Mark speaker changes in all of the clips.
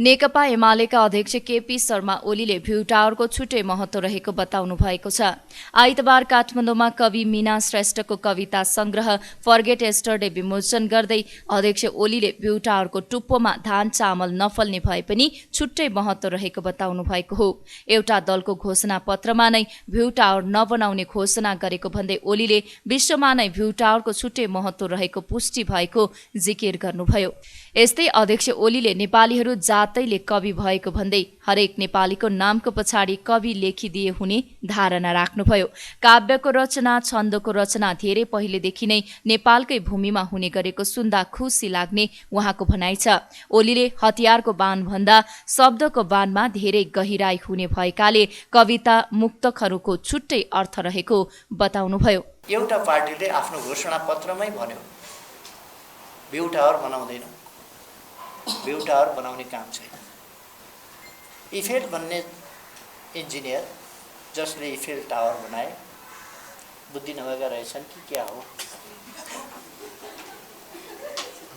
Speaker 1: नेकपा एमालेका अध्यक्ष केपी शर्मा ओलीले भ्यू टावरको छुट्टै महत्व रहेको बताउनु भएको छ। आइतबार काठमाडौँमा कवि मीना श्रेष्ठको कविता संग्रह फर्गेट एस्टरडे विमोचन गर्दै अध्यक्ष ओलीले भ्यू टावरको टुप्पोमा धान चामल नफल्ने भए पनि छुट्टै महत्व रहेको बताउनु भएको हो। एउटा दलको घोषणा पत्रमा नै भ्यू टावर नबनाउने घोषणा गरेको भन्दै ओलीले विश्वमा नै भ्यू टावरको छुट्टै महत्व रहेको पुष्टि भएको जिकिर गर्नुभयो। यस्तै अध्यक्ष ओलीले नेपालीहरू जातैले कवि भएको भन्दै हरेक नेपालीको नामको पछाडि कवि लेखिदिए हुने धारणा राख्नुभयो। काव्यको रचना छन्दको रचना धेरै पहिलेदेखि नै नेपालकै भूमिमा हुने गरेको सुन्दा खुसी लाग्ने उहाँको भनाइ छ। ओलीले हतियारको बाण भन्दा शब्दको बाणमा धेरै गहिराई हुने भएकाले कविता मुक्तकहरूको छुट्टै अर्थ रहेको बताउनुभयो।
Speaker 2: एउटा पार्टीले आफ्नो घोषणा पत्रमै भन्यो भ्यू टावर बनाउँदैन, भ्यू टावर बनाउने काम छैन। इफेल भन्ने इन्जिनियर जसले इफेल टावर बनाए बुद्धि नभएका रहेछन् कि क्या हो?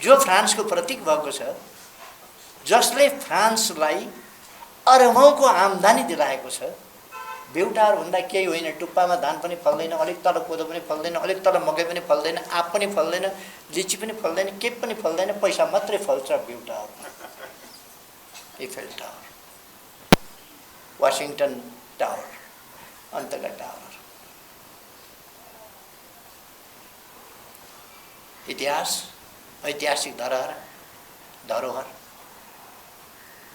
Speaker 2: जो फ्रान्सको प्रतीक भएको छ, जसले फ्रान्सलाई अरबौंको आम्दानी दिलाएको छ, भ्यू टावर भन्दा केही होइन। टुप्पामा धान पनि फल्दैन, अलिक तल कोदो पनि फल्दैन, अलिक तल मकै पनि फल्दैन, आँप पनि फल्दैन, लिची पनि फल्दैन, के पनि फल्दैन, पैसा मात्रै फल्छ भ्यू टावरमा। इफेल टावर, वाशिंगटन टावर, अन्तका टावर। इतिहास, ऐतिहासिक धरोहर,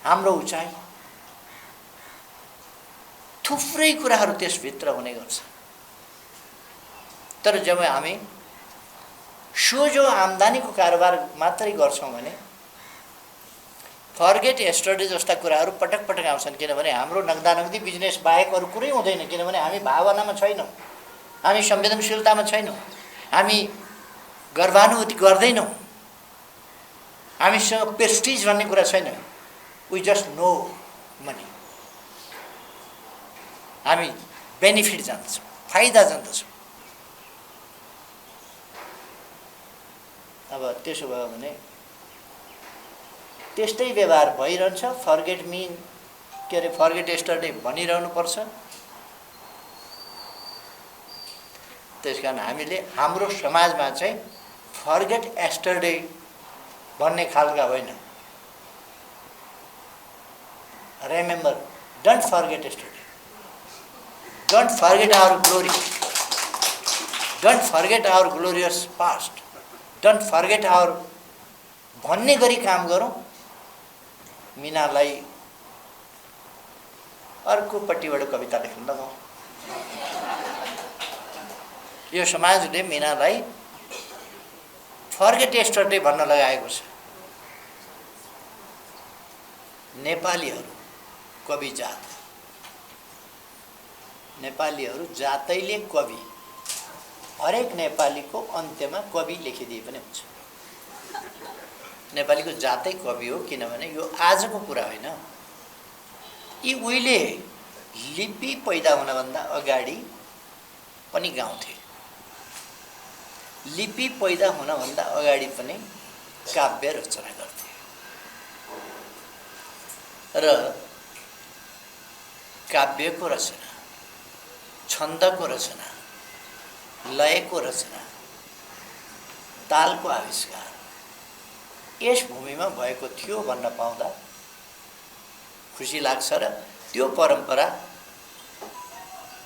Speaker 2: हाम्रो उचाइ, थुप्रै कुराहरू त्यसभित्र हुने गर्छ। तर जब हामी सोझो आम्दानीको कारोबार मात्रै गर्छौँ भने फर्गेट एस्टरडे जस्ता कुराहरू पटक पटक आउँछन्। किनभने हाम्रो नगदानगदी बिजनेस बाहेक अरू कुरै हुँदैन। किनभने हामी भावनामा छैनौँ, हामी संवेदनशीलतामा छैनौँ, हामी गर्वानुभूति गर्दैनौँ, हामीसँग प्रेस्टिज भन्ने कुरा छैन। We just know money. हामी बेनिफिट जान्दछौँ, फाइदा जान्दछौँ। अब त्यसो भयो भने त्यस्तै व्यवहार भइरहन्छ। फर्गेट मीन के अरे फर्गेट एस्टरडे भनिरहनु पर्छ। त्यसकारण हामीले हाम्रो समाजमा चाहिँ फर्गेट एस्टरडे भन्ने खालका होइन। Remember, don't forget yesterday, don't forget our glory, don't forget our glorious past, don't forget our भन्ने गरी काम गरौँ। मीनालाई अर्कोपट्टिबाट कविता लेख्न लगाऊ। यो समाजले मीनालाई फर्गेट एस्टरडे भन्न लगाएको छ। नेपालीहरू कवि जात, नेपालीहरू जातैले कवि। हरेक नेपालीको अन्त्यमा कवि लेखिदिए पनि हुन्छ। नेपालीको जातै कवि हो। किनभने यो आजको कुरा होइन। यी उहिले लिपि पैदा हुनभन्दा अगाडि पनि गाउँथे। लिपि पैदा हुनभन्दा अगाडि पनि काव्य रचना गर्थे। र काव्यको रचना, छन्दको रचना, लयको रचना, तालको आविष्कार यस भूमिमा भएको थियो भन्न पाउँदा खुसी लाग्छ। र त्यो परम्परा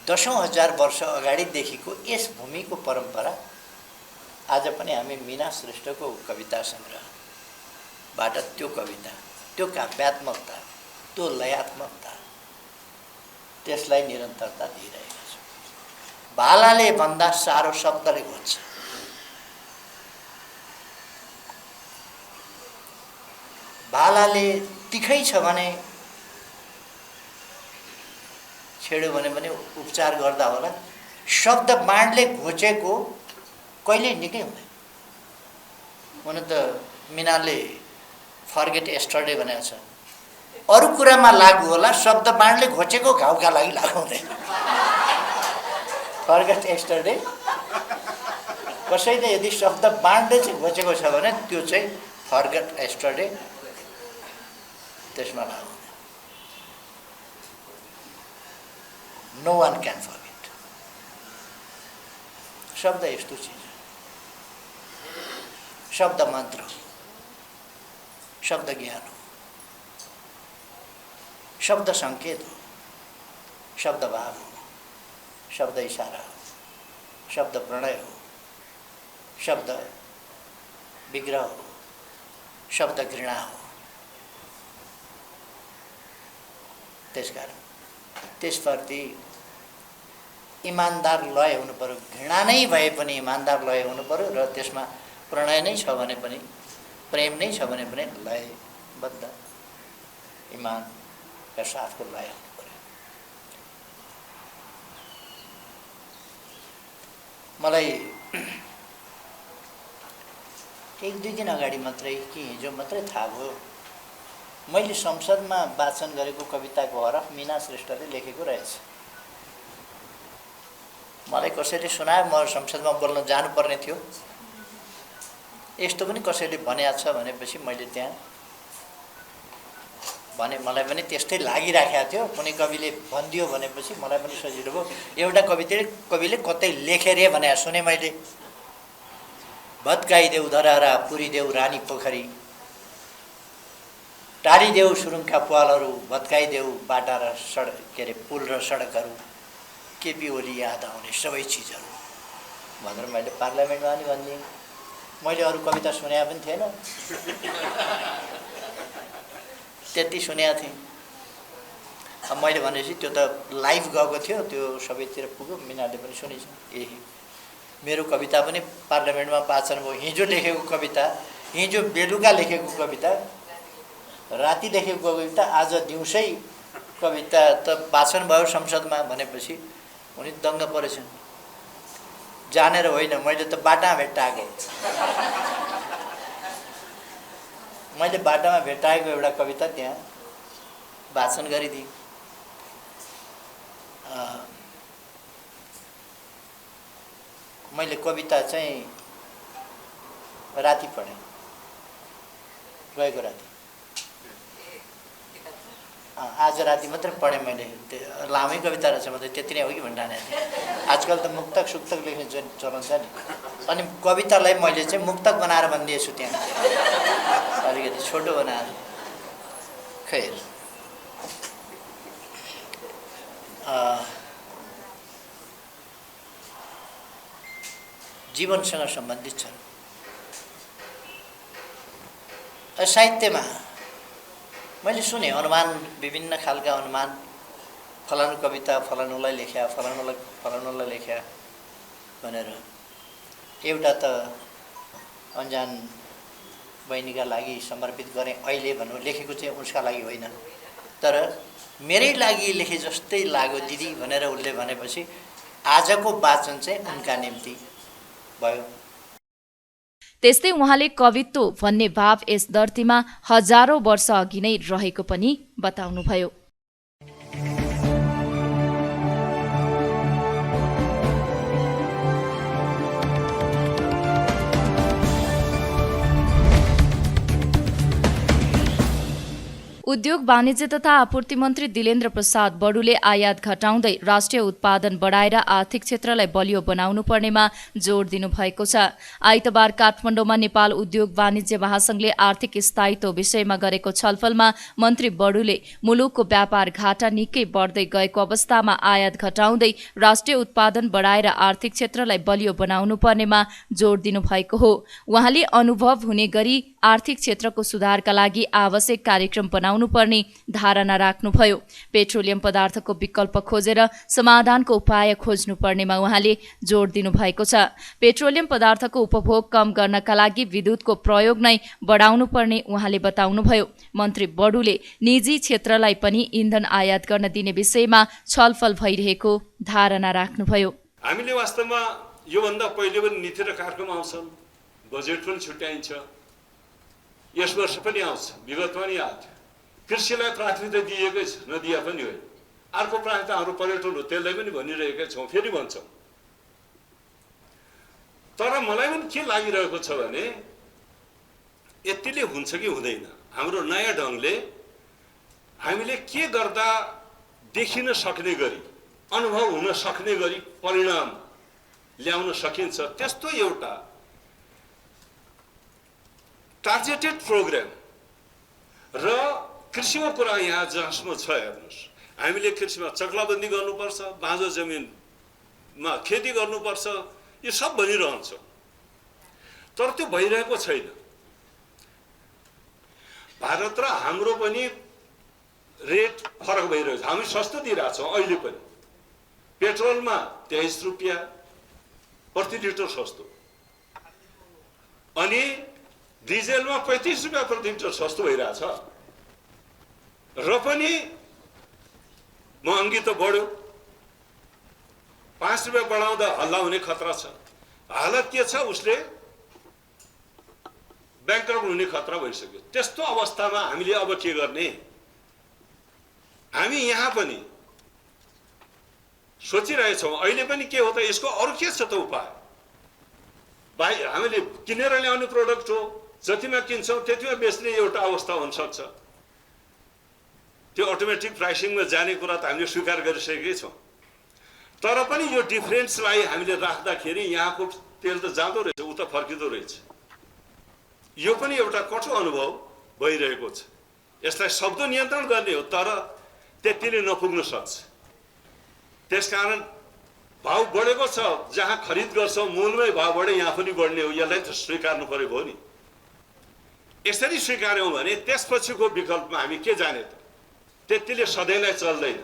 Speaker 2: दशौं हजार वर्ष अगाडिदेखिको यस भूमिको परम्परा आज पनि हामी मीना श्रेष्ठको कविता सङ्ग्रहबाट त्यो कविता, त्यो काव्यात्मकता, त्यो लयात्मकता, त्यसलाई निरन्तरता दिइरहेका छौँ। भालाले भन्दा सारो शब्दले भन्छ। भालाले तिखै छ भने छेड्यो भने पनि उपचार गर्दा होला। शब्द बाणले घोचेको कहिल्यै निकै हुँदैन। हुन त मीनाले फर्गेट एस्टरडे भनेको छ। अरू कुरामा लागु होला, शब्द बाणले घोचेको घाउका लागि लागु हुँदैन। फर्गेट एस्टरडे कसैले यदि शब्द बाणले चाहिँ घोचेको छ भने त्यो चाहिँ फर्गेट एस्टरडे त्यसमा लागु हुँदैन। No one can forget. शब्द यस्तो चिज हो, शब्द मन्त्र हो, शब्द ज्ञान हो, शब्द सङ्केत हो, शब्द भाव हो, शब्द इशारा हो, शब्द प्रणय हो, शब्द विग्रह हो, शब्द घृणा हो। त्यसकारण त्यसप्रति इमान्दार लय हुनु पर्यो। घृणा नै भए पनि इमान्दार लय हुनु पर्यो र त्यसमा प्रणय नै छ भने पनि, प्रेम नै छ भने पनि लयबद्ध इमानका साथको लय हुनु पर्यो। मलाई एक दुई दिन अगाडि मात्रै कि हिजो मात्रै थाहा भयो, मैले संसदमा वाचन गरेको कविताको हरफ मीना श्रेष्ठले लेखेको रहेछ। मलाई कसैले सुनायो, म संसदमा बोल्न जानुपर्ने थियो। यस्तो पनि कसैले भनेको छ भनेपछि मैले त्यहाँ भने, मलाई पनि त्यस्तै लागिराखेको थियो। कुनै कविले भनिदियो भनेपछि मलाई पनि सजिलो भयो। एउटा कविले कतै लेखे रे भने सुने मैले, भत्काइदेऊ धरहरा पुरिदेऊ रानी पोखरी, टाढिदेऊ सुरुङका पालहरू, भत्काइदेऊ बाटा र सडक के अरे पुल र सडकहरू, केपी ओली याद आउने सबै चिजहरू भनेर मैले पार्लियामेन्टमा पनि भनिदिएँ। मैले अरू कविता सुनेको पनि थिएन, त्यति सुनेको थिएँ। अब मैले भनेपछि त्यो त लाइभ गएको थियो, त्यो सबैतिर पुग्यो, मिनाले पनि सुनेछ। मेरो कविता पनि पार्लियामेन्टमा वाचन भयो। हिजो लेखेको कविता, हिजो बेलुका लेखेको कविता, राति लेखेको कविता, आज दिउँसै कविता त वाचन भयो संसदमा भनेपछि उनी दङ्ग परेछन्। जानेर होइन, मैले त बाटामा भेट्टाएको। मैले बाटामा भेट्टाएको एउटा कविता त्यहाँ वाचन गरिदिएँ। मैले कविता चाहिँ राति पढेँ, गएको राति। आज राति मात्रै पढेँ मैले। त्यो लामै कविता रहेछ, म त त्यति नै हो कि भनिरहने थिएँ। आजकल त मुक्तक सुक्तक लेख्ने चलन छ नि, अनि कवितालाई मैले चाहिँ मुक्तक बनाएर भनिदिएछु त्यहाँ, अलिकति छोटो बनाएर। खैर, जीवनसँग सम्बन्धित छन्। साहित्यमा मैले सुने अनुमान, विभिन्न खालका अनुमान, फलानु कविता फलानुलाई लेख्या, फलानुलाई लेख्या भनेर। एउटा त अन्जान बहिनीका लागि समर्पित गरेँ अहिले भन्नु, लेखेको चाहिँ उसका लागि होइन, तर मेरै लागि लेखे जस्तै लाग्यो दिदी भनेर उसले भनेपछि आजको वाचन चाहिँ उनका निम्ति भयो।
Speaker 1: त्यस्तै उहाँले कवित्व भन्ने भाव यस धरतीमा हजारौं वर्ष अघि नै रहेको पनि बताउनुभयो। उद्योग वाणिज्य तथा आपूर्ति मन्त्री दिलेन्द्र प्रसाद बडुले आयात घटाउँदै राष्ट्रिय उत्पादन बढाएर आर्थिक क्षेत्रलाई बलियो बनाउनु पर्नेमा जोड दिनुभएको छ। आइतबार काठमाडौँमा नेपाल उद्योग वाणिज्य महासंघले आर्थिक स्थायित्व विषयमा गरेको छलफलमा मन्त्री बडुले मुलुकको व्यापार घाटा निकै बढ्दै गएको अवस्थामा आयात घटाउँदै राष्ट्रिय उत्पादन बढाएर आर्थिक क्षेत्रलाई बलियो बनाउनु पर्नेमा जोड दिनुभएको हो। उहाँले अनुभव हुने गरी आर्थिक क्षेत्रको सुधारका लागि आवश्यक कार्यक्रम बनाउनु पर्ने धारणा राख्नुभयो। पेट्रोलियम पदार्थको विकल्प खोजेर समाधानको उपाय खोज्नु पर्नेमा उहाँले जोड दिनुभएको छ। पेट्रोलियम पदार्थको उपभोग कम गर्नका लागि विद्युतको प्रयोग नै बढाउनु पर्ने उहाँले बताउनुभयो। मन्त्री बडुले निजी क्षेत्रलाई पनि इन्धन आयात गर्न दिने विषयमा छलफल भइरहेको धारणा राख्नुभयो।
Speaker 3: हामीले वास्तवमा योभन्दा पहिले पनि नीति र कार्यक्रम आउँछन्, बजेट पनि छुट्याइन्छ, यस वर्ष पनि आउँछ, विगतमा नि आयो। कृषिलाई प्राथमिकता दिएकै छ, नदिए पनि होइन। अर्को प्राथमिकता हाम्रो पर्यटन हो, त्यसलाई पनि भनिरहेकै छौँ, फेरि भन्छौँ। तर मलाई पनि के लागिरहेको छ भने यतिले हुन्छ कि हुँदैन। हाम्रो नयाँ ढङ्गले हामीले के गर्दा देखिन सक्ने गरी, अनुभव हुन सक्ने गरी परिणाम ल्याउन सकिन्छ, त्यस्तो एउटा टार्गेटेड प्रोग्राम र कृषिको कुरा यहाँ जहाँसम्म छ हेर्नुहोस्, हामीले कृषिमा चक्लाबन्दी गर्नुपर्छ, बाँझो जमिनमा खेती गर्नुपर्छ, यो सब भनिरहन्छ, तर त्यो भइरहेको छैन। भारत र हाम्रो पनि रेट फरक भइरहेको छ। हामी सस्तो दिइरहेछौँ अहिले पनि, पेट्रोलमा 23 रुपियाँ प्रति लिटर सस्तो, अनि डिजेलमा 35 रुपियाँ प्रति लिटर सस्तो भइरहेछ, र पनि महँगी त बढ्यो। 5 रुपियाँ बढाउँदा हल्ला हुने खतरा छ। हालत के छ, उसले ब्याङ्करप्ट हुने खतरा भइसक्यो। त्यस्तो अवस्थामा हामीले अब के गर्ने? हामी यहाँ पनि सोचिरहेछौँ, अहिले पनि के हो त, यसको अरू के छ त उपाय? भाइ, हामीले किनेर ल्याउने प्रोडक्ट हो, जतिमा किन्छौँ त्यतिमा बेच्ने एउटा अवस्था हुनसक्छ। त्यो अटोमेटिक प्राइसिङमा जाने कुरा त हामीले स्वीकार गरिसकेकै छौँ, तर पनि यो डिफरेन्सलाई हामीले राख्दाखेरि यहाँको तेल त जाँदो रहेछ, उता फर्किँदो रहेछ। यो पनि एउटा कठोर अनुभव भइरहेको छ। यसलाई सक्दो नियन्त्रण गर्ने हो, तर त्यतिले नपुग्न सक्छ। त्यसकारण भाउ बढेको छ, जहाँ खरिद गर्छौँ मूलमै भाउ बढे, यहाँ पनि बढ्ने हो, यसलाई त स्वीकार्नु परेको हो नि। यसरी स्वीकार्यौँ भने त्यसपछिको विकल्पमा हामी के जाने त? त्यतिले सधैँलाई चल्दैन।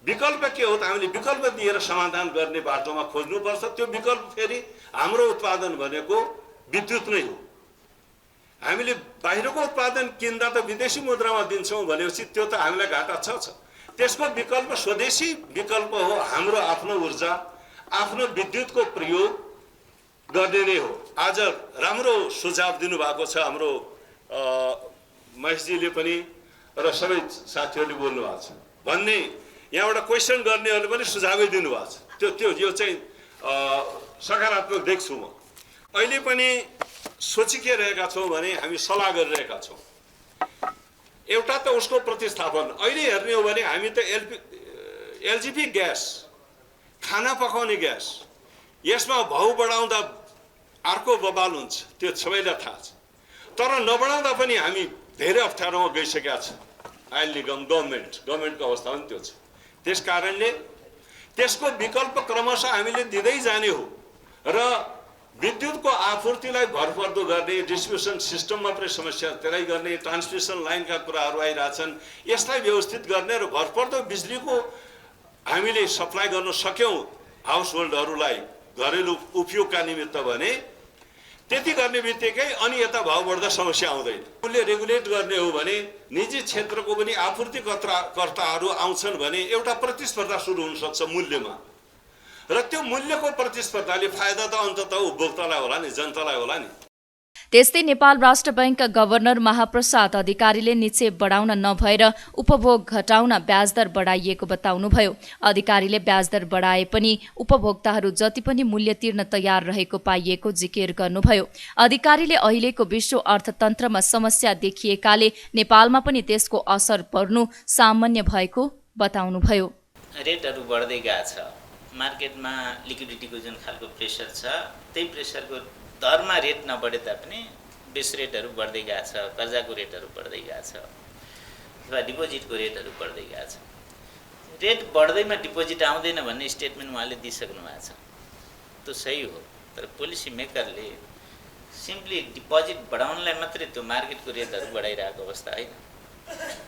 Speaker 3: विकल्प के हो त? हामीले विकल्प दिएर समाधान गर्ने बाटोमा खोज्नुपर्छ। त्यो विकल्प फेरि हाम्रो उत्पादन भनेको विद्युत नै हो। हामीले बाहिरको उत्पादन किन्दा त विदेशी मुद्रामा दिन्छौँ भनेपछि त्यो त हामीलाई घाटा छ। त्यसको विकल्प स्वदेशी विकल्प हो, हाम्रो आफ्नो ऊर्जा, आफ्नो विद्युतको प्रयोग गर्ने नै हो। आज राम्रो सुझाव दिनुभएको छ हाम्रो महेशजीले पनि र सबै साथीहरूले बोल्नु भएको छ भन्ने, यहाँबाट क्वेसन गर्नेहरूले पनि सुझावै दिनुभएको छ। यो चाहिँ सकारात्मक देख्छु म। अहिले पनि सोचिरहेका छौँ भने हामी सल्लाह गरिरहेका छौँ। एउटा त उसको प्रतिस्थापन, अहिले हेर्ने हो भने हामी त एलजिबी ग्यास, खाना पकाउने ग्यास, यसमा भाउ बढाउँदा अर्को बवाल हुन्छ, त्यो सबैलाई थाहा छ। तर नबढाउँदा पनि हामी धेरै अप्ठ्यारोमा गइसकेका छ। आयल निगम, गभर्मेन्टको अवस्था पनि त्यो छ। त्यस कारणले त्यसको विकल्प क्रमशः हामीले दिँदै जाने हो र विद्युतको आपूर्तिलाई भरपर्दो गर्ने, डिस्ट्रिब्युसन सिस्टममा पनि समस्या त्यसलाई गर्ने, ट्रान्समिसन लाइनका कुराहरू आइरहेछन्, यसलाई व्यवस्थित गर्ने र भरपर्दो बिजुलीको हामीले सप्लाई गर्न सक्यौँ हाउस होल्डहरूलाई घरेलु उपयोगका निमित्त भने, त्यति गर्ने बित्तिकै अनि यता भाउ बढ्दा समस्या आउँदैन। मूल्य रेगुलेट गर्ने हो भने निजी क्षेत्रको पनि आपूर्तिकर्ताहरू आउँछन् भने एउटा प्रतिस्पर्धा सुरु हुनसक्छ मूल्यमा, र त्यो मूल्यको प्रतिस्पर्धाले फाइदा त अन्ततः उपभोक्तालाई होला नि, जनतालाई होला नि।
Speaker 1: त्यस्तै नेपाल राष्ट्र बैंकका गभर्नर महाप्रसाद अधिकारीले निक्षेप बढाउन नभएर उपभोग घटाउन ब्याजदर बढाइएको बताउनुभयो। अधिकारीले ब्याजदर बढाए पनि उपभोक्ताहरू जति पनि मूल्य तिर्न तयार रहेको पाइएको जिकिर गर्नुभयो। अधिकारीले अहिलेको विश्व अर्थतन्त्रमा समस्या देखिएकाले नेपालमा पनि त्यसको असर पर्नु सामान्य भएको बताउनुभयो।
Speaker 4: रेटहरू बढ्दै गएको छ, मार्केटमा लिक्विडिटीको जुन खालको प्रेसर छ, त्यही प्रेसरको दरमा रेट नबढे तापनि बेस रेटहरू बढ्दै गएको छ, कर्जाको रेटहरू बढ्दै गएको छ, अथवा डिपोजिटको रेटहरू बढ्दै गएको छ। रेट बढ्दैमा डिपोजिट आउँदैन भन्ने स्टेटमेन्ट उहाँले दिइसक्नु भएको छ, त्यो सही हो। तर पोलिसी मेकरले सिम्पली डिपोजिट बढाउनलाई मात्रै त्यो मार्केटको रेटहरू बढाइरहेको अवस्था होइन।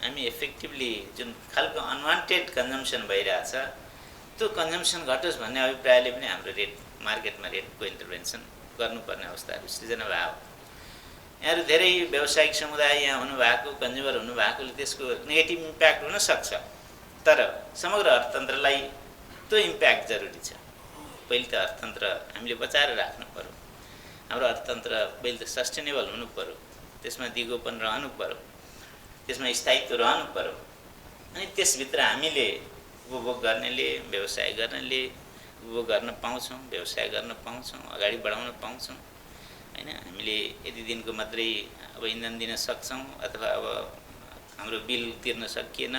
Speaker 4: हामी इफेक्टिभली जुन खालको अनवान्टेड कन्जम्सन भइरहेछ, त्यो कन्जम्सन घटोस् भन्ने अभिप्रायले पनि हाम्रो मार्केटमा रेटको इन्टरभेन्सन गर्नुपर्ने अवस्थाहरू सृजना भयो। यहाँहरू धेरै व्यावसायिक समुदाय यहाँ हुनुभएको, कन्ज्युमर हुनुभएकोले त्यसको नेगेटिभ इम्प्याक्ट हुनसक्छ, तर समग्र अर्थतन्त्रलाई त्यो इम्प्याक्ट जरुरी छ। पहिले त अर्थतन्त्र हामीले बचाएर राख्नु पर्यो। हाम्रो अर्थतन्त्र पहिले त सस्टेनेबल हुनु पर्यो, त्यसमा दिगोपन रहनु पर्यो, त्यसमा स्थायित्व रहनु पर्यो। अनि त्यसभित्र हामीले उपभोग गर्नेले, व्यवसाय गर्नेले उपभोग गर्न पाउँछौँ, व्यवसाय गर्न पाउँछौँ, अगाडि बढाउन पाउँछौँ होइन। हामीले यति दिनको मात्रै अब इन्धन दिन सक्छौँ, अथवा अब हाम्रो बिल तिर्न सकिएन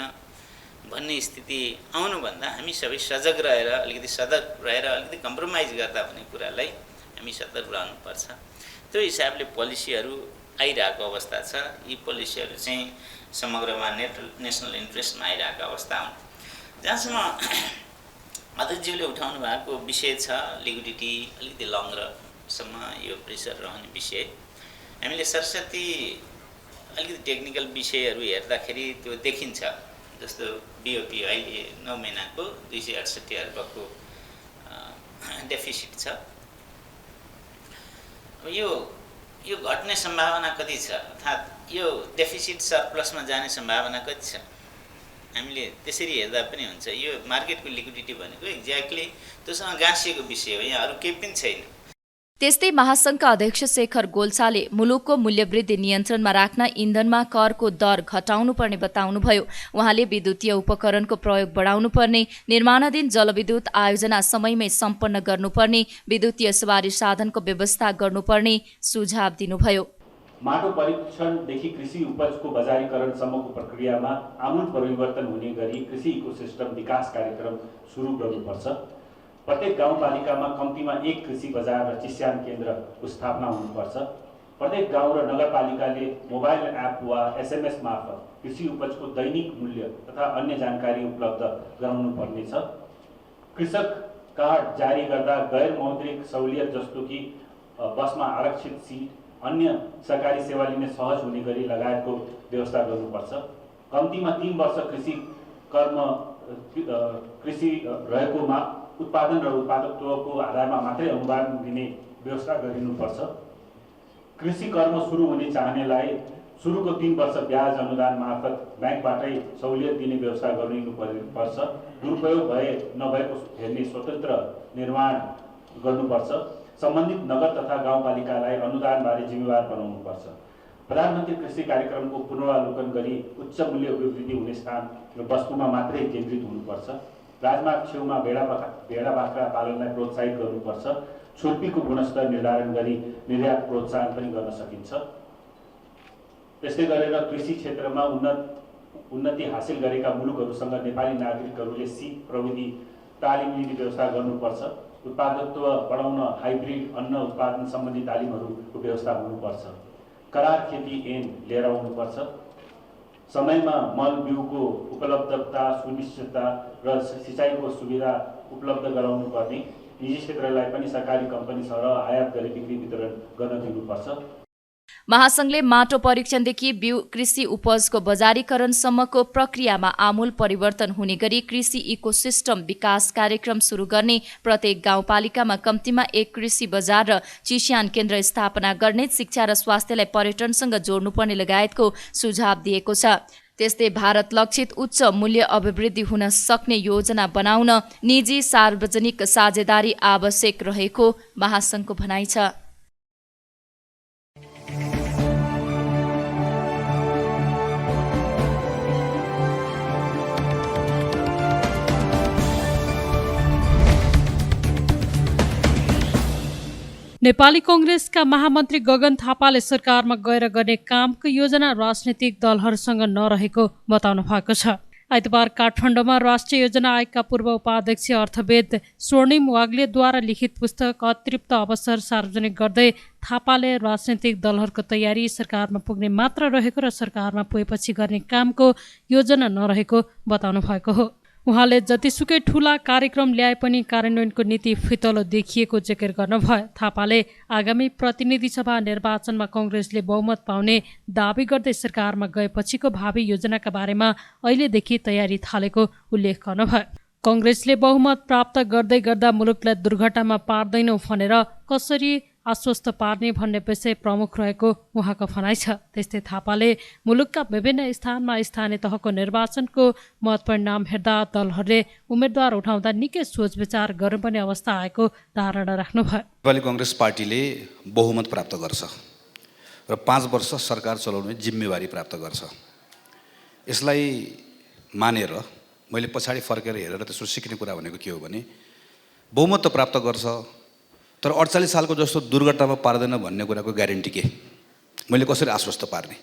Speaker 4: भन्ने स्थिति आउनुभन्दा हामी सबै सजग रहेर अलिकति कम्प्रोमाइज गर्दा भन्ने कुरालाई हामी सतर्क रहनुपर्छ। त्यो हिसाबले पोलिसीहरू आइरहेको अवस्था छ। यी पोलिसीहरू चाहिँ समग्रमा नेसनल इन्ट्रेस्टमा आइरहेको अवस्था हुन्। जहाँसम्म अध्यक्षज्यूले उठाउनु भएको विषय छ लिक्विडिटी अलिकति लङ रनसम्म यो प्रेसर रहने विषय, हामीले सरस्वती अलिकति टेक्निकल विषयहरू हेर्दाखेरि त्यो देखिन्छ। जस्तो बिओपी अहिले 9 महिनाको 268 अर्बको डेफिसिट छ। अब यो घट्ने सम्भावना कति छ, अर्थात् यो डेफिसिट सरप्लसमा जाने सम्भावना कति छ? हामीले त्यसरी हेर्दा पनि हुन्छ। यो मार्केटको लिक्विडिटी भनेको एक्ज्याक्टली त्योसँग गाँसिएको विषय हो, यहाँ अरू केही पनि छैन।
Speaker 1: त्यस्तै महासङ्घका अध्यक्ष शेखर गोल्छाले मुलुकको मूल्यवृद्धि नियन्त्रणमा राख्न इन्धनमा करको दर घटाउनुपर्ने बताउनुभयो। उहाँले विद्युतीय उपकरणको प्रयोग बढाउनुपर्ने, निर्माणाधीन जलविद्युत आयोजना समयमै सम्पन्न गर्नुपर्ने, विद्युतीय सवारी साधनको व्यवस्था गर्नुपर्ने सुझाव दिनुभयो।
Speaker 5: माटो परीक्षणदेखि कृषि उपजको बजारीकरणसम्मको प्रक्रियामा आमूल परिवर्तन हुने गरी कृषि इकोसिस्टम विकास कार्यक्रम सुरु गर्नुपर्छ। प्रत्येक गाउँपालिकामा कम्तीमा 1 कृषि बजार र चिस्यान केन्द्रको स्थापना हुनुपर्छ। प्रत्येक गाउँ र नगरपालिकाले मोबाइल एप वा SMS मार्फत कृषि उपजको दैनिक मूल्य तथा अन्य जानकारी उपलब्ध गराउनुपर्नेछ। कृषक कार्ड जारी गर्दा गैर मौद्रिक सहुलियत जस्तो कि बसमा आरक्षित सिट, अन्य सरकारी सेवा लिने सहज हुने गरी लगायतको व्यवस्था गर्नुपर्छ। कम्तीमा 3 वर्ष कृषि रहेकोमा उत्पादन र उत्पादकत्वको आधारमा मात्रै अनुदान दिने व्यवस्था गरिनुपर्छ। कृषि कर्म सुरु हुने चाहनेलाई सुरुको 3 वर्ष ब्याज अनुदान मार्फत ब्याङ्कबाटै सहुलियत दिने व्यवस्था गरिनुपर्छ। दुरुपयोग भए नभएको हेर्ने स्वतन्त्र निर्माण गर्नुपर्छ। सम्बन्धित नगर तथा गाउँपालिकालाई अनुदानबारे जिम्मेवार बनाउनुपर्छ। प्रधानमन्त्री कृषि कार्यक्रमको पुनरावलोकन गरी उच्च मूल्य अभिवृद्धि हुने स्थान र वस्तुमा मात्रै केन्द्रित हुनुपर्छ। राजमार्ग छेउमा भेडा बाख्रा पालनलाई प्रोत्साहित गर्नुपर्छ। छुर्पीको गुणस्तर निर्धारण गरी निर्यात प्रोत्साहन पनि गर्न सकिन्छ। त्यस्तै गरेर कृषि क्षेत्रमा उन्नति हासिल गरेका मुलुकहरूसँग नेपाली नागरिकहरूले सिप प्रविधि तालिम लिने व्यवस्था गर्नुपर्छ। उत्पादकत्व बढाउन हाइब्रिड अन्न उत्पादन सम्बन्धी तालिमहरूको व्यवस्था हुनुपर्छ। करार खेती ऐन लिएर आउनुपर्छ। समयमा मल बिउको उपलब्धता सुनिश्चितता र सिँचाइको सुविधा उपलब्ध गराउनु पर्ने, निजी क्षेत्रलाई पनि सरकारी कम्पनीसँग आयात गरी बिक्री वितरण गर्न दिनुपर्छ।
Speaker 1: महासङ्घले माटो परीक्षणदेखि बिउ कृषि उपजको बजारीकरणसम्मको प्रक्रियामा आमूल परिवर्तन हुने गरी कृषि इकोसिस्टम विकास कार्यक्रम सुरु गर्ने, प्रत्येक गाउँपालिकामा कम्तीमा 1 कृषि बजार र चिस्यान केन्द्र स्थापना गर्ने, शिक्षा र स्वास्थ्यलाई पर्यटनसँग जोड्नुपर्ने लगायतको सुझाव दिएको छ। त्यस्तै भारत लक्षित उच्च मूल्य अभिवृद्धि हुन सक्ने योजना बनाउन निजी सार्वजनिक साझेदारी आवश्यक रहेको महासङ्घको भनाइ छ।
Speaker 6: नेपाली कांग्रेसका महामन्त्री गगन थापाले सरकारमा गएर गर्ने कामको योजना राजनीतिक दलहरूसँग नरहेको बताउनु भएको छ। आइतबार काठमाडौँमा राष्ट्रिय योजना आयोगका पूर्व उपाध्यक्ष अर्थवेद स्वर्णिम वाग्लेद्वारा लिखित पुस्तक अतिरिक्त अवसर सार्वजनिक गर्दै थापाले राजनीतिक दलहरूको तयारी सरकारमा पुग्ने मात्र रहेको र सरकारमा पुगेपछि गर्ने कामको योजना नरहेको बताउनु भएको हो। उहाँले जतिसुकै ठूला कार्यक्रम ल्याए पनि कार्यान्वयनको नीति फितलो देखिएको जिकिर गर्नुभयो। थापाले आगामी प्रतिनिधि सभा निर्वाचनमा कांग्रेसले बहुमत पाउने दावी गर्दै सरकारमा गएपछिको भावी योजनाका बारेमा अहिलेदेखि तयारी थालेको उल्लेख गर्नुभयो। कांग्रेसले बहुमत प्राप्त गर्दै गर्दा मुलुकलाई दुर्घटनामा पार्दैनौ भनेर कसरी आश्वस्त पार्ने भन्ने विषय प्रमुख रहेको उहाँको भनाइ छ। त्यस्तै थापाले मुलुकका विभिन्न स्थानमा स्थानीय तहको निर्वाचनको मत परिणाम हेर्दा दलहरूले उम्मेदवार उठाउँदा निकै सोच विचार गर्नुपर्ने अवस्था आएको धारणा राख्नुभयो।
Speaker 7: नेपाली कांग्रेस पार्टीले बहुमत प्राप्त गर्छ र 5 वर्ष सरकार चलाउने जिम्मेवारी प्राप्त गर्छ। यसलाई मानेर मैले पछाडि फर्केर हेरेर त्यसो सिक्ने कुरा भनेको के हो भने बहुमत त प्राप्त गर्छ तर 48 सालको जस्तो दुर्घटनामा पार्दैन भन्ने कुराको ग्यारेन्टी के? मैले कसरी आश्वस्त पार्ने?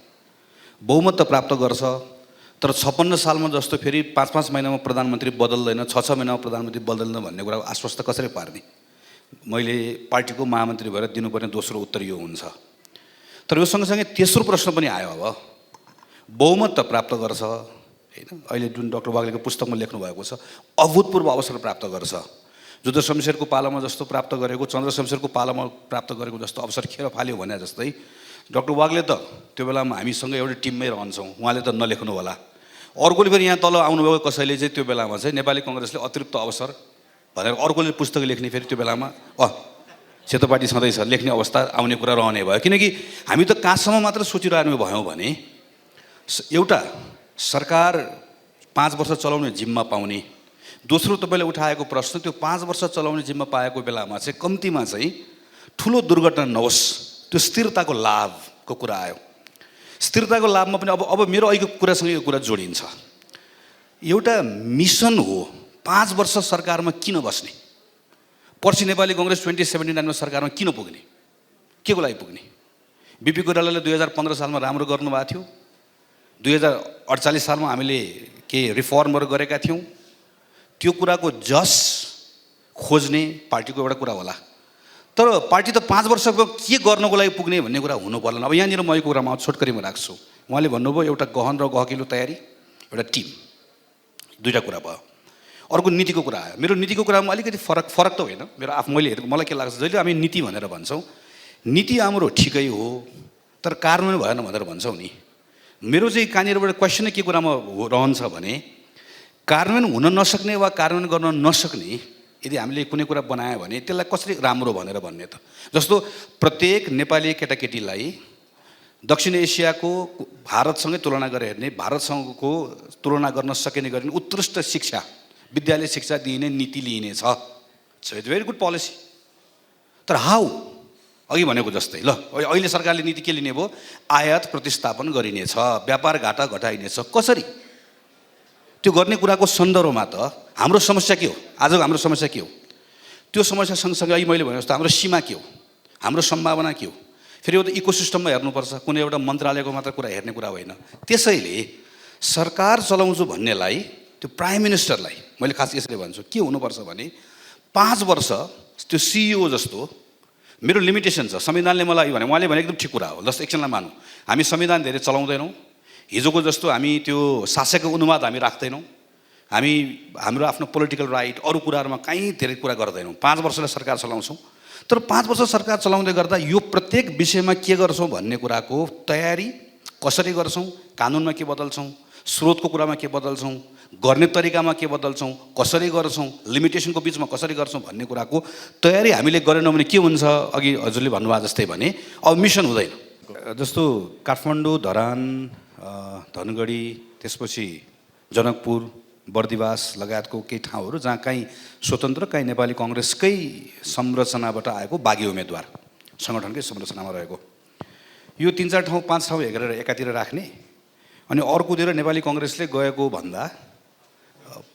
Speaker 7: बहुमत त प्राप्त गर्छ तर 56 सालमा जस्तो फेरि 5-5 महिनामा प्रधानमन्त्री बदल्दैन, 6-6 महिनामा प्रधानमन्त्री बदल्दैन भन्ने कुरा आश्वस्त कसरी पार्ने? मैले पार्टीको महामन्त्री भएर दिनुपर्ने दोस्रो उत्तर यो हुन्छ। तर यो सँगसँगै तेस्रो प्रश्न पनि आयो। अब बहुमत त प्राप्त गर्छ होइन, अहिले जुन डाक्टर वाग्लेको पुस्तकमा लेख्नु भएको छ, अभूतपूर्व अवसर प्राप्त गर्छ। जुद्ध शमशेरको पालामा जस्तो प्राप्त गरेको, चन्द्र शमशेरको पालामा प्राप्त गरेको जस्तो अवसर खेर फाल्यो भने जस्तै डाक्टर वाग्ले त त्यो बेलामा हामीसँग एउटै टिममै रहन्छौँ, उहाँले त नलेख्नु होला। अर्कोले फेरि यहाँ तल आउनुभएको कसैले चाहिँ त्यो बेलामा चाहिँ नेपाली कङ्ग्रेसले अतिरिक्त अवसर भनेर अर्कोले पुस्तक लेख्ने, फेरि त्यो बेलामा सेतो पार्टी छँदैछ लेख्ने अवस्था आउने कुरा रहने भयो। किनकि हामी त कहाँसम्म मात्र सोचिरहनु भयौँ भने एउटा सरकार 5 वर्ष चलाउने जिम्मा पाउने, दोस्रो तपाईँले उठाएको प्रश्न त्यो 5 वर्ष चलाउने जिम्मा पाएको बेलामा चाहिँ कम्तीमा चाहिँ ठुलो दुर्घटना नहोस्, त्यो स्थिरताको लाभको कुरा आयो। स्थिरताको लाभमा पनि अब मेरो अहिलेको कुरासँग यो कुरा जोडिन्छ। एउटा मिसन हो 5 वर्ष सरकारमा किन बस्ने, पर्सि नेपाली कङ्ग्रेस 2079मा सरकारमा किन पुग्ने, के को लागि पुग्ने? बिपी कोइरालाले 2015 सालमा राम्रो गर्नुभएको थियो, 2048 सालमा हामीले केही रिफर्महरू गरेका थियौँ, त्यो कुराको जस खोज्ने पार्टीको एउटा कुरा होला। तर पार्टी त 5 वर्षको के गर्नको लागि पुग्ने भन्ने कुरा हुनु पर्दैन। अब यहाँनिर म यो कुरामा छोटकरीमा राख्छु। उहाँले भन्नुभयो एउटा गहन र गहकिलो तयारी, एउटा टिम, दुईवटा कुरा भयो। अर्को नीतिको कुरा आयो। मेरो नीतिको कुरामा अलिकति फरक त होइन, मैले हेरेको मलाई के लाग्छ, जहिले हामी नीति भनेर भन्छौँ, नीति हाम्रो ठिकै हो तर कार्यान्वयन भएन भनेर भन्छौँ नि। मेरो चाहिँ कहाँनिरबाट क्वेसन के कुरामा रहन्छ भने कार्यान्वयन हुन नसक्ने वा कार्यान्वयन गर्न नसक्ने यदि हामीले कुनै कुरा बनायो भने त्यसलाई कसरी राम्रो भनेर भन्ने त। जस्तो प्रत्येक नेपाली केटाकेटीलाई दक्षिण एसियाको भारतसँगै तुलना गरेर हेर्ने, भारतसँगको तुलना गर्न सकिने गर्ने उत्कृष्ट शिक्षा, विद्यालय शिक्षा दिइने नीति लिइनेछ। It's very good policy. तर हाउ? अघि भनेको जस्तै ल अहिले सरकारले नीति के लिने भयो? आयात प्रतिस्थापन गरिनेछ, व्यापार घाटा घटाइनेछ। कसरी? त्यो गर्ने कुराको सन्दर्भमा त हाम्रो समस्या के हो? आजको हाम्रो समस्या के हो? त्यो समस्या सँगसँगै अहिले मैले भने जस्तो हाम्रो सीमा के हो, हाम्रो सम्भावना के हो? फेरि एउटा इकोसिस्टममा हेर्नुपर्छ, कुनै एउटा मन्त्रालयको मात्र कुरा हेर्ने कुरा होइन। त्यसैले सरकार चलाउँछु भन्नेलाई, त्यो प्राइम मिनिस्टरलाई मैले खास यसले भन्छु के हुनुपर्छ भने 5 वर्ष त्यो सिइओ जस्तो मेरो लिमिटेसन छ। संविधानले मलाई भने, उहाँले भने एकदम ठिक कुरा हो। जस्तो एकछिनलाई मानौँ हामी संविधान धेरै चलाउँदैनौँ, हिजोको जस्तो हामी त्यो शासकको अनुवाद हामी राख्दैनौँ, हामी हाम्रो आफ्नो पोलिटिकल राइट अरू कुराहरूमा कहीँ धेरै कुरा गर्दैनौँ। 5 वर्षलाई सरकार चलाउँछौँ। तर 5 वर्ष सरकार चलाउँदै गर्दा यो प्रत्येक विषयमा के गर्छौँ भन्ने कुराको तयारी कसरी गर्छौँ, कानुनमा के बदल्छौँ, स्रोतको कुरामा के बदल्छौँ, गर्ने तरिकामा के बदल्छौँ, कसरी गर्छौँ, लिमिटेसनको बिचमा कसरी गर्छौँ भन्ने कुराको तयारी हामीले गरेनौँ भने के हुन्छ? अघि हजुरले भन्नुभयो जस्तै भने अब मिसन हुँदैन। जस्तो काठमाडौँ, धरान, धनगढी, त्यसपछि जनकपुर, बर्दिवास लगायतको केही ठाउँहरू जहाँ कहीँ स्वतन्त्र कहीँ नेपाली कङ्ग्रेसकै संरचनाबाट आएको बागी उम्मेदवार सङ्गठनकै संरचनामा रहेको यो 3-4 ठाउँ 5 ठाउँ हेरेर एकातिर राख्ने, अनि अर्कोतिर नेपाली कङ्ग्रेसले गएको भन्दा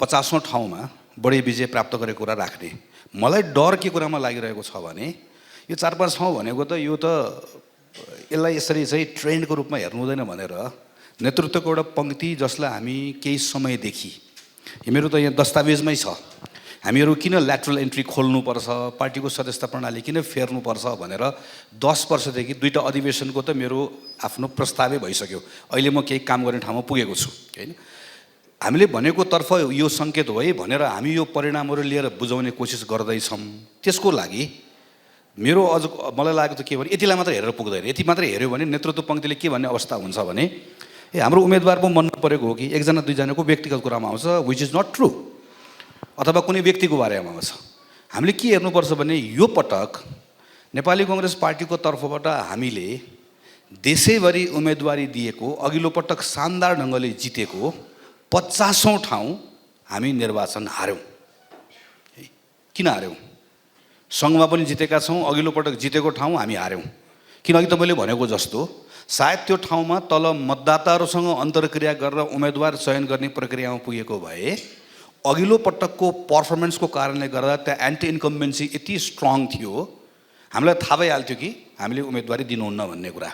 Speaker 7: 50औँ ठाउँमा बढी विजय प्राप्त गरेको कुरा राख्ने। मलाई डर के कुरामा लागिरहेको छ भने यो 4-5 ठाउँ भनेको त यो त यसलाई यसरी चाहिँ ट्रेन्डको रूपमा हेर्नु हुँदैन भनेर नेतृत्वको एउटा पङ्क्ति जसलाई हामी केही समयदेखि, मेरो त यहाँ दस्तावेजमै छ, हामीहरू किन ल्याटरल एन्ट्री खोल्नुपर्छ, पार्टीको सदस्यता प्रणाली किन फेर्नुपर्छ भनेर 10 वर्षदेखि 2टा अधिवेशनको त मेरो आफ्नो प्रस्तावै भइसक्यो। अहिले म केही काम गर्ने ठाउँमा पुगेको छु होइन। हामीले भनेको तर्फ यो सङ्केत हो है भनेर हामी यो परिणामहरू लिएर बुझाउने कोसिस गर्दैछौँ। त्यसको लागि मेरो अझ मलाई लागेको त के भने यतिलाई मात्र हेरेर पुग्दैन। यति मात्र हेऱ्यो भने नेतृत्व पङ्क्तिले के भन्ने अवस्था हुन्छ भने हाम्रो उम्मेदवार पो मन नपरेको हो कि 1 जना 2 जनाको व्यक्तिगत कुरामा आउँछ, विच इज नट ट्रु, अथवा कुनै व्यक्तिको बारेमा आउँछ। हामीले के हेर्नुपर्छ भने यो पटक नेपाली कङ्ग्रेस पार्टीको तर्फबाट हामीले देशैभरि उम्मेदवारी दिएको, अघिल्लो पटक शानदार ढङ्गले जितेको 50औँ ठाउँ हामी निर्वाचन हार्यौँ। किन हार्यौँ? सङ्घमा पनि जितेका छौँ, अघिल्लो पटक जितेको ठाउँ हामी हार्यौँ। किनकि तपाईँले भनेको जस्तो सायद त्यो ठाउँमा तल मतदाताहरूसँग अन्तर्क्रिया गरेर उम्मेदवार चयन गर्ने प्रक्रियामा पुगेको भए अघिल्लो पटकको पर्फर्मेन्सको कारणले गर्दा त्यहाँ एन्टी इन्कम्बेन्सी यति स्ट्रङ थियो, हामीलाई थाहा भइहाल्थ्यो कि हामीले उम्मेदवारी दिनुहुन्न भन्ने कुरा।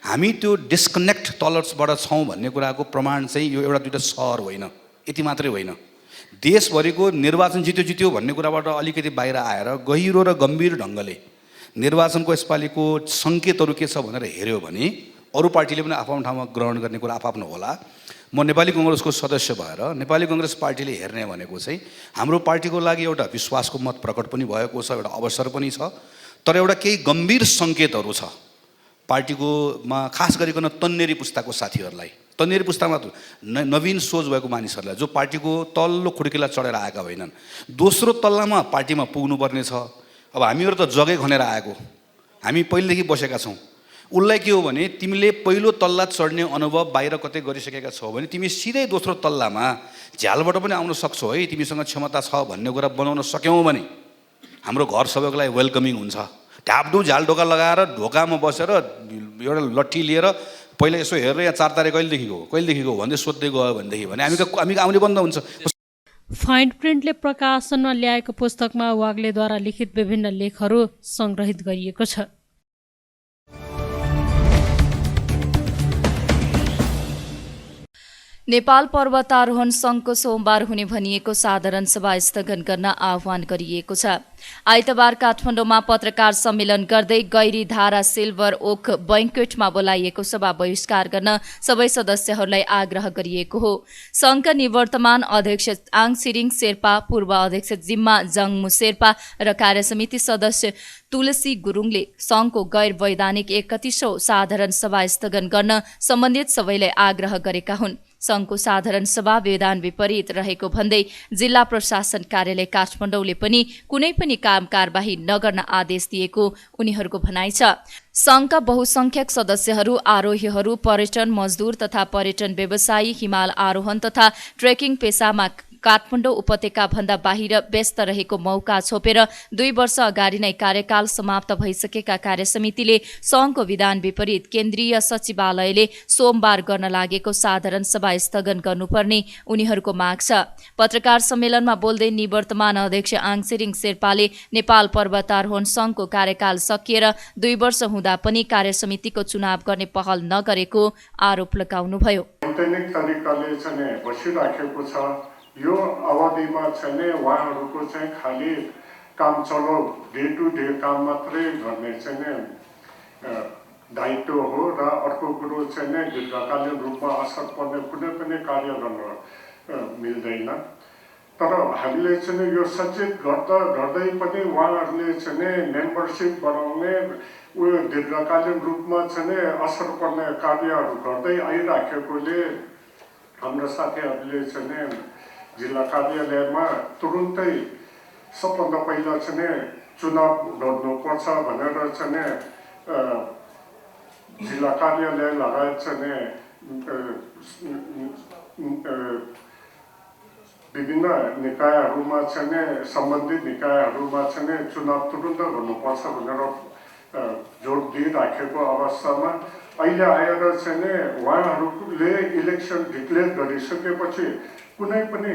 Speaker 7: हामी त्यो डिस्कनेक्ट टलर्सबाट छौँ भन्ने कुराको प्रमाण चाहिँ यो एउटा दुईवटा सहर होइन, यति मात्रै होइन। देशभरिको निर्वाचन जित्यो भन्ने कुराबाट अलिकति बाहिर आएर गहिरो र गम्भीर ढङ्गले निर्वाचनको यसपालिको सङ्केतहरू के छ भनेर हेऱ्यो भने अरू पार्टीले पनि आफ्नो ठाउँमा ग्रहण गर्ने कुरा आफ्नो होला। म नेपाली कङ्ग्रेसको सदस्य भएर नेपाली कङ्ग्रेस पार्टीले हेर्ने भनेको चाहिँ हाम्रो पार्टीको लागि एउटा विश्वासको मत प्रकट पनि भएको छ, एउटा अवसर पनि छ, तर एउटा केही गम्भीर सङ्केतहरू छ पार्टीकोमा, खास गरिकन तन्नेरी पुस्ताको साथीहरूलाई, तन्नेरी पुस्तामा नवीन सोच भएको मानिसहरूलाई जो पार्टीको तल्लो खुड्किला चढेर आएका होइनन्, दोस्रो तल्लामा पार्टीमा पुग्नुपर्ने छ। अब हामीहरू त जगै खनेर आएको, हामी पहिलेदेखि बसेका छौँ। उसलाई के हो भने तिमीले पहिलो तल्ला चढ्ने अनुभव बाहिर कतै गरिसकेका छौ भने तिमी सिधै दोस्रो तल्लामा झ्यालबाट पनि आउन सक्छौ है, तिमीसँग क्षमता छ भन्ने कुरा बनाउन सक्यौँ भने हाम्रो घर सबैको लागि वेलकमिङ हुन्छ। ढापडु झाल ढोका लगाएर ढोकामा बसेर एउटा लट्ठी लिएर पहिला यसो हेरेर यहाँ 4 तारिक कहिलेदेखिको भन्दै सोध्दै गयो भनेदेखि भने हामी आउने बन्द हुन्छ।
Speaker 6: फाइन प्रिन्टले प्रकाशनमा ल्याएको पुस्तकमा वाग्लेद्वारा लिखित विभिन्न लेखहरू सङ्ग्रहित गरिएको छ।
Speaker 1: नेपाल पर्वतारोहण सङ्घको सोमबार हुने भनिएको साधारण सभा स्थगन गर्न आह्वान गरिएको छ। आइतबार काठमाडौँमा पत्रकार सम्मेलन गर्दै गैरी धारा सिल्भर ओक बैंक्वेटमा बोलाइएको सभा बहिष्कार गर्न सबै सदस्यहरूलाई आग्रह गरिएको हो। सङ्घका निवर्तमान अध्यक्ष आङ छिरिङ शेर्पा, पूर्व अध्यक्ष जिम्मा जङमु शेर्पा र कार्यसमिति सदस्य तुलसी गुरुङले सङ्घको गैर वैधानिक 31औं साधारण सभा स्थगन गर्न सम्बन्धित सबैलाई आग्रह गरेका हुन्। सङ्घको साधारण सभा विधान विपरीत रहेको भन्दै जिल्ला प्रशासन कार्यालय काठमाडौँले पनि कुनै पनि काम कारबाही नगर्न आदेश दिएको उनीहरूको भनाइ छ। सङ्घका बहुसंख्यक सदस्यहरू आरोहीहरू, पर्यटन मजदुर तथा पर्यटन व्यवसायी, हिमाल आरोहण तथा ट्रेकिङ पेसामा काठमाडौँ उपत्यका भन्दा बाहिर व्यस्त रहेको मौका छोपेर 2 वर्ष अगाडि नै कार्यकाल समाप्त भइसकेका कार्यसमितिले सङ्घको विधान विपरीत केन्द्रीय सचिवालयले सोमबार गर्न लागेको साधारण सभा स्थगन गर्नुपर्ने उनीहरूको माग छ। पत्रकार सम्मेलनमा बोल्दै निवर्तमान अध्यक्ष आङ छिरिङ शेर्पाले नेपाल पर्वतारोहण सङ्घको कार्यकाल सकिएर 2 वर्ष हुँदा पनि कार्यसमितिको चुनाव गर्ने पहल नगरेको आरोप लगाउनुभयो।
Speaker 8: यो अवधिमा चाहिँ उहाँहरूको चाहिँ खालि काम चलो डे टु डे काम मात्रै गर्ने चाहिँ दायित्व हो र अर्को कुरो चाहिँ दीर्घकालीन रूपमा असर पर्ने कुनै पनि कार्य गर्न मिल्दैन। तर हामीले चाहिँ यो सचेत गर्दै पनि उहाँहरूले चाहिँ मेम्बरसिप बनाउने उयो दीर्घकालीन रूपमा चाहिँ असर पर्ने कार्यहरू गर्दै आइराखेकोले हाम्रो साथीहरूले चाहिँ जिल्ला कार्यालयमा तुरुन्तै सबभन्दा पहिला चाहिँ चुनाव गर्नुपर्छ भनेर चाहिँ जिल्ला कार्यालय लगायत चाहिँ विभिन्न निकायहरूमा चाहिँ सम्बन्धित निकायहरूमा चाहिँ चुनाव तुरुन्त गर्नुपर्छ भनेर जोड दिइराखेको अवस्थामा अहिले आएर चाहिँ उहाँहरूले इलेक्सन डिक्लेयर गरिसकेपछि कुनै पनि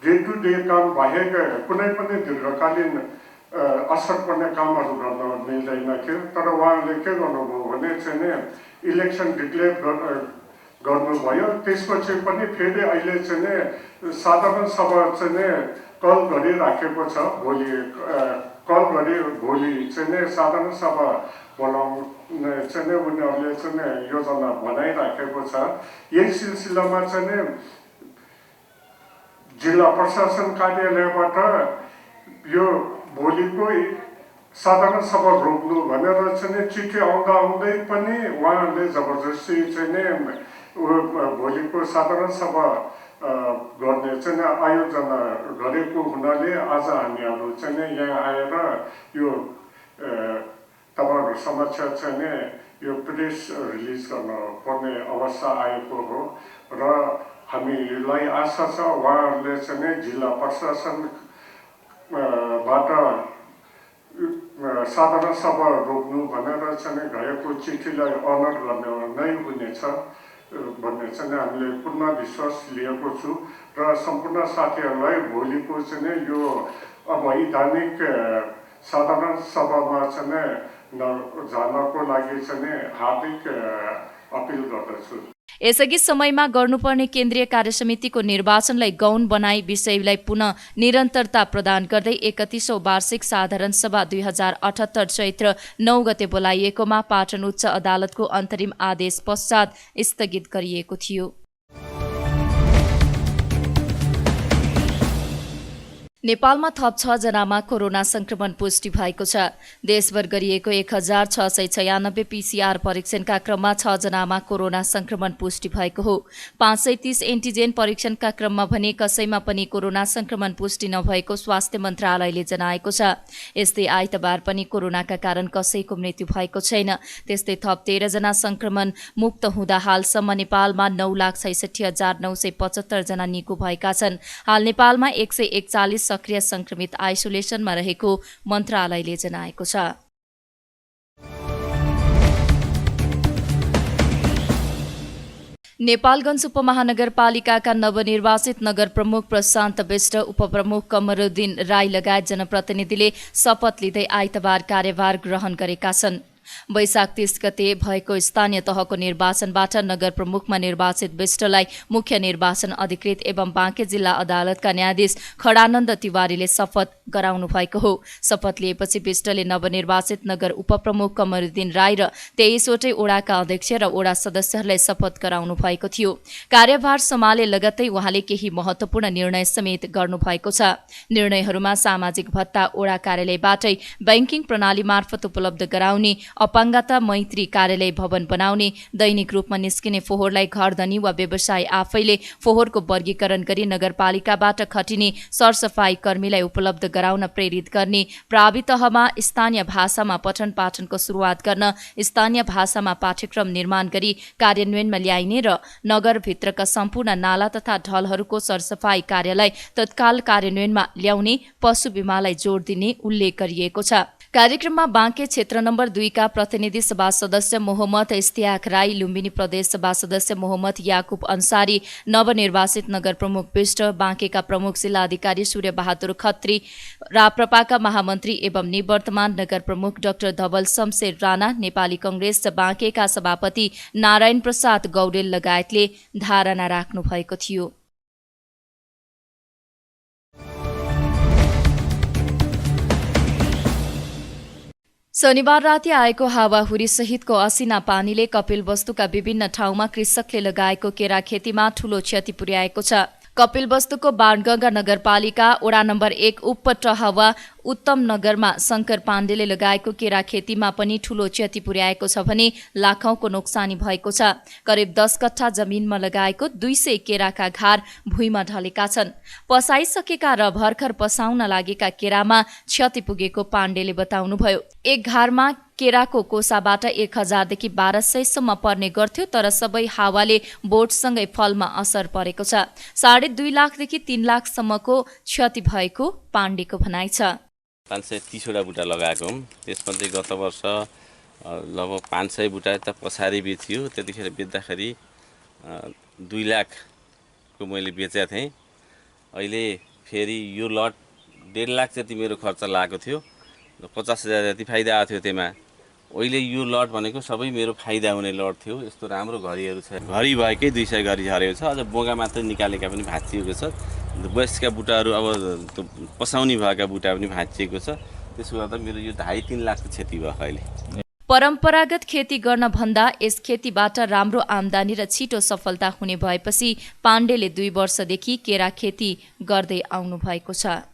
Speaker 8: डे टु डे काम बाहेक कुनै पनि दीर्घकालीन असर पर्ने कामहरू गर्न मिल्दैन थियो। तर उहाँले के गर्नुभयो भने चाहिँ इलेक्सन डिक्लेयर गर्नुभयो। त्यसपछि पनि फेरि अहिले चाहिँ साधारण सभा चाहिँ कल गरिराखेको छ। भोलि चाहिँ साधारण सभा बोलाउने चाहिँ उनीहरूले चाहिँ योजना बनाइराखेको छ। यही सिलसिलामा चाहिँ जिल्ला प्रशासन कार्यालयबाट यो भोलिको साधारण सभा रोक्नु भनेर चाहिँ चिठी आउँदै पनि उहाँहरूले जबरजस्ती चाहिँ भोलिको साधारण सभा गर्ने चाहिँ आयोजना गरेको हुनाले आज हामीहरू चाहिँ यहाँ आएर यो तपाईँहरूको समक्ष चाहिँ यो प्रेस रिलिज गर्न पर्ने अवस्था आएको हो र हामीलाई आशा छ उहाँहरूले चाहिँ जिल्ला प्रशासनबाट साधारण सभा रोक्नु भनेर चाहिँ गएको चिठीलाई अनर गर्ने नै हुनेछ भन्ने चाहिँ हामीले पूर्ण विश्वास लिएको छु र सम्पूर्ण साथीहरूलाई भोलिको चाहिँ यो अवैधानिक साधारण सभामा चाहिँ जानको लागि चाहिँ हार्दिक अपिल गर्दछु।
Speaker 1: यसअघि समयमा गर्नुपर्ने केन्द्रीय कार्यसमितिको निर्वाचनलाई गौण बनाई विषयलाई पुनः निरन्तरता प्रदान गर्दै 31औं वार्षिक साधारण सभा 2078 चैत्र 9 गते बोलाइएकोमा पाटन उच्च अदालतको अन्तरिम आदेश पश्चात स्थगित गरिएको थियो। नेपालमा थप 6 जनामा कोरोना संक्रमण पुष्टि भएको छ। देशभर गरिएको 1696 पीसीआर परीक्षणका क्रममा 6 जनामा कोरोना संक्रमण पुष्टि भएको हो। 530 एन्टिजेन परीक्षणका क्रममा भने कसैमा पनि कोरोना संक्रमण पुष्टि नभएको स्वास्थ्य मन्त्रालयले जनाएको छ। यस्तै आइतबार पनि कोरोनाका कारण कसैको मृत्यु भएको छैन। त्यस्तै थप 13 जना संक्रमण मुक्त हुँदा हालसम्म नेपालमा 9,66,975 जना निको भएका छन्। हाल नेपालमा 141 सक्रिय संक्रमित आइसोलेसनमा रहेको मन्त्रालयले जनाएको छ। नेपालगञ्ज उपमहानगरपालिकाका नवनिर्वाचित नगर प्रमुख प्रशान्त विष्ट, उपप्रमुख कमरुद्दिन राई लगायत जनप्रतिनिधिले शपथ लिँदै आइतबार कार्यभार ग्रहण गरेका छन्। वैशाख 30 गते भएको स्थानीय तहको निर्वाचनबाट नगर प्रमुखमा निर्वाचित विष्टलाई मुख्य निर्वाचन अधिकृत एवं बाँके जिल्ला अदालतका न्यायाधीश खडानन्द तिवारीले शपथ गराउनु भएको हो। शपथ लिएपछि विष्टले नवनिर्वाचित नगर उपप्रमुख कमरुद्दिन राई र 23वटै ओडाका अध्यक्ष र ओडा सदस्यहरूलाई शपथ गराउनु भएको थियो। कार्यभार सम्हाले लगत्तै उहाँले केही महत्त्वपूर्ण निर्णय समेत गर्नुभएको छ। निर्णयहरूमा सामाजिक भत्ता ओडा कार्यालयबाटै बैंकिङ प्रणाली मार्फत उपलब्ध गराउने, अपाङ्गता मैत्री कार्यालय भवन बनाउने, दैनिक रूपमा निस्किने फोहोरलाई घरधनी वा व्यवसाय आफैले फोहोरको वर्गीकरण गरी नगरपालिकाबाट खटिने सरसफाई कर्मीलाई उपलब्ध गराउन प्रेरित गर्ने, प्रावि तहमा स्थानीय भाषामा पठन पाठनको सुरुवात गर्न स्थानीय भाषामा पाठ्यक्रम निर्माण गरी कार्यान्वयनमा ल्याइने र नगरभित्रका सम्पूर्ण नाला तथा ढलहरूको सरसफाई कार्यलाई तत्काल कार्यान्वयनमा ल्याउने, पशु बिमालाई जोड दिने उल्लेख गरिएको छ। कार्यक्रममा बाँके क्षेत्र नम्बर 2 का प्रतिनिधि सभा सदस्य मोहम्मद इस्तियाक राई, लुम्बिनी प्रदेश सभा सदस्य मोहम्मद याकुब अन्सारी, नवनिर्वाचित नगर प्रमुख विष्ट, बाँकेका प्रमुख जिल्लाधिकारी सूर्य बहादुर खत्री, राप्रपाका महामन्त्री एवं निवर्तमान नगर प्रमुख डाक्टर धवल शमशेर राणा, नेपाली कांग्रेस बाँकेका सभापति नारायण प्रसाद गौडेल लगायतले धारणा राख्नु भएको थियो। शनिबार राति आएको हावाहुरी सहितको असिना पानीले कपिलवस्तुका विभिन्न ठाउँमा कृषकले लगाएको केरा खेतीमा ठूलो क्षति पुर्याएको छ। कपिलवस्तुको बाणगंगा नगरपालिका ओडा नम्बर 1 उपटहवा उत्तम नगरमा शंकर पाण्डेले लगाएको केरा खेतीमा पनि ठूलो क्षति पुर्याएको छ भने लाखौंको नोक्सानी भएको छ। करिब 10 कट्ठा जमिनमा लगाएको 200 केराका घार भुइँमा ढलेका छन्। पसाइसकेका र भर्खर पसाउन लागेका केरामा क्षति पुगेको पाण्डेले बताउनुभयो। एक घारमा केराको कोसाबाट 1000 देखि 1200 सम्म पर्ने गर्थ्यो, तर सबै हावाले बोटसँगै फलमा असर परेको छ। 2.5 लाखदेखि 3 लाख सम्मको क्षति भएको पाण्डेको भनाइ छ।
Speaker 9: 530 वटा बुटा लगाएको हुँ। त्यसमा चाहिँ गत वर्ष लगभग 500 बुटा त पछाडि बेचियो। त्यतिखेर बेच्दाखेरि 2 लाखको मैले बेचेको थिएँ। अहिले फेरि यो लट 1.5 लाख जति मेरो खर्च लागेको थियो र 50,000 जति फाइदा आएको थियो त्यसमा। अहिले यो लट भनेको सबै मेरो फाइदा हुने लट थियो। यस्तो राम्रो घरीहरू छ। घरी भएकै 200 घरी झरेको छ। अझ बोगा मात्र निकालेका पनि भाँचिएको छ। वयस्कका बुटाहरू अब पसाउने भएका बुटा पनि भाँचिएको छ। त्यसो गर्दा मेरो यो 2.5-3 लाखको क्षति भयो अहिले।
Speaker 1: परम्परागत खेती गर्न भन्दा यस खेतीबाट राम्रो आम्दानी र छिटो सफलता हुने भएपछि पाण्डेले 2 वर्षदेखि केरा खेती गर्दै आउनु भएको छ।